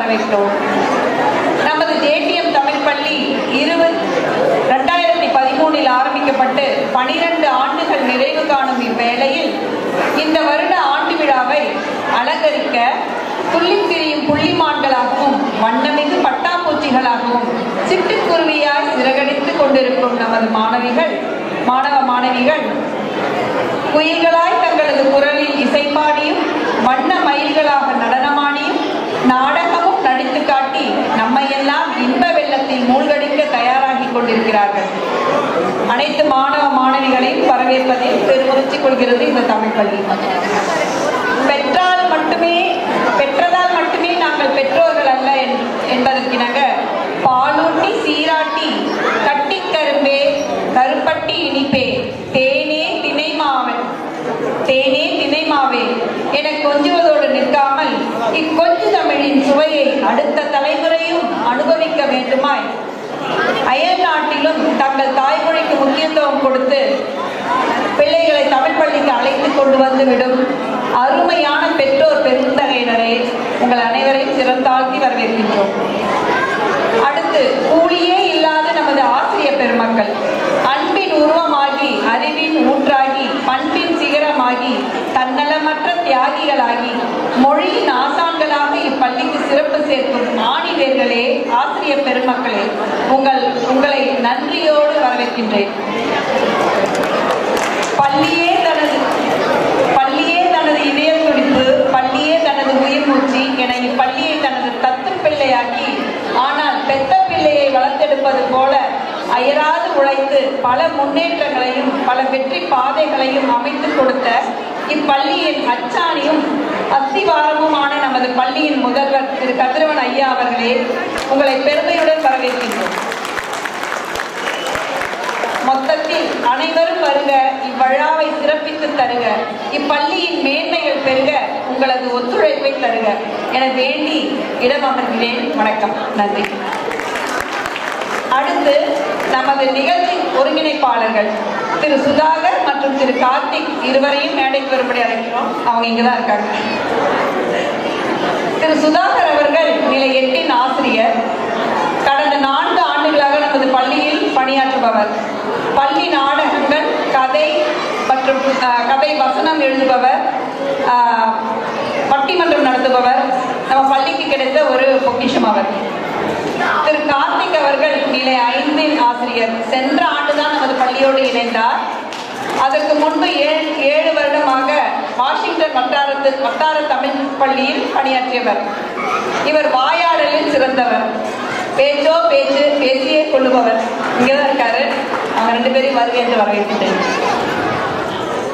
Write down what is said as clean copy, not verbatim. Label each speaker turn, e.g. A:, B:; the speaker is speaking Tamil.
A: வரவேற்கிறோம். நமது ஜேடிஎம் தமிழ் பள்ளி 2013 ஆரம்பிக்கப்பட்டு 12 ஆண்டுகள் நிறைவு காணும் இவ்வேளையில் இந்த வருட ஆண்டு விழாவை அலங்கரிக்க துள்ளித் திரியும் புள்ளிமான்களாகவும் வண்ணமிகு பட்டாம்பூச்சிகளாகவும் சிட்டுக்குருவியாய் சிறகடித்துக் கொண்டிருக்கும் நமது மாணவ மாணவிகள் குயில்களாய் தங்களது குரலில் இசைப்பாடியும் வண்ண மயில்களாக நடனமாடியும் நாடகமும் நடித்து காட்டி நம்மையெல்லாம் இன்ப வெள்ளத்தில் மூழ்கடிக்க தயாராகி கொண்டிருக்கிறார்கள். அனைத்து மாணவ மாணவிகளையும் வரவேற்பதில் பெருமுயற்சி கொள்கிறது இந்த தமிழ் பள்ளி. பெற்றதால் மட்டுமே நாங்கள் பெற்றோர்கள் அல்ல என்பதற்கிணங்க பாலூட்டி சீராட்டி கட்டி கரும்பே கருப்பட்டி இனிப்பே தேனே திணைமாவே என கொஞ்சுவதோடு நிற்காமல் இக்கொஞ்சு தமிழின் சுவையை அடுத்த தலைமுறையும் அனுபவிக்க வேண்டுமாய் அயல் நாட்டிலும் தங்கள் தாய்மொழிக்கு முக்கியத்துவம் கொடுத்து பிள்ளைகளை தமிழ் பள்ளிக்கு அழைத்து கொண்டு வந்து விடும் அருமையான பெற்றோர் பெருந்தகையினரே, உங்கள் அனைவரையும் சிறந்தாழ்த்தி வரவேற்கின்றோம். அடுத்து, கூலியே இல்லாத நமது ஆசிரியர் பெருமக்கள் அன்பின் உருவமாகி அறிவின் ஊற்றாகி பண்பின் சிகரமாகி தன்னலமற்ற தியாகிகளாகி மொழியின் ஆசான்களாக இப்பள்ளிக்கு சிறப்பு சேர்க்கும் ஆணிவேர்களே, ஆசிரியர் பெருமக்களே, உங்களை நன்றியோடு வரவேற்கின்றேன். பள்ளியே தனது இதய துடிப்பு, பள்ளியே தனது உயிர் மூச்சு என இப்பள்ளியை தனது தத்து பிள்ளையாக்கி, ஆனால் பெத்த பிள்ளையை வளர்த்தெடுப்பது போல அயராது உழைத்து பல முன்னேற்றங்களையும் பல வெற்றி பாதைகளையும் அமைத்து கொடுத்த இப்பள்ளியின் அச்சாணியும் அஸ்திவாரமுமான நமது பள்ளியின் முதல்வர் திரு கதிரவன் ஐயா அவர்களே, உங்களை பெருமையுடன் வரவேற்கின்றோம். மொத்தத்தில் அனைவரும் வருக, இவ்விழாவை சிறப்பித்து தருக, இப்பள்ளியின் மேன்மைகள் பெருக உங்களது ஒத்துழைப்பை தருக என வேண்டி இடமர்கிறேன். வணக்கம், நன்றி. அடுத்து நமது நிகழ்ச்சி ஒருங்கிணைப்பாளர்கள் திரு சுதாகர் மற்றும் திரு கார்த்திக் இருவரையும் மேடைக்கு வரும்படி அழைக்கிறோம். அவங்க இங்கதான் இருக்காங்க. திரு சுதாகர் அவர்கள் நிலை 8 ஆசிரியர். கடந்த 4 ஆண்டுகளாக நமது பள்ளியில் பணியாற்றுபவர். பள்ளி நாடகங்கள், கதை மற்றும் கதை வசனம் எழுதுபவர், பட்டிமன்றம் நடத்துபவர். நம்ம பள்ளிக்கு கிடைத்த ஒரு பொக்கிஷம் அவர். திரு கார்த்திக் அவர்கள் நிலை 5 ஆசிரியர். சென்ற ஆண்டுதான் நமது பள்ளியோடு இணைந்தார். அதற்கு முன்பு 7 வருடமாக வாஷிங்டன் வட்டார தமிழ் பள்ளியில் பணியாற்றியவர். இவர் வாயாடலில் சிறந்தவர். பேச்சியே கொள்ளுபவர். இங்கதான் இருக்காரு. அவங்க 2 பேரையும் வருகை என்று வரவேற்கிறேன்.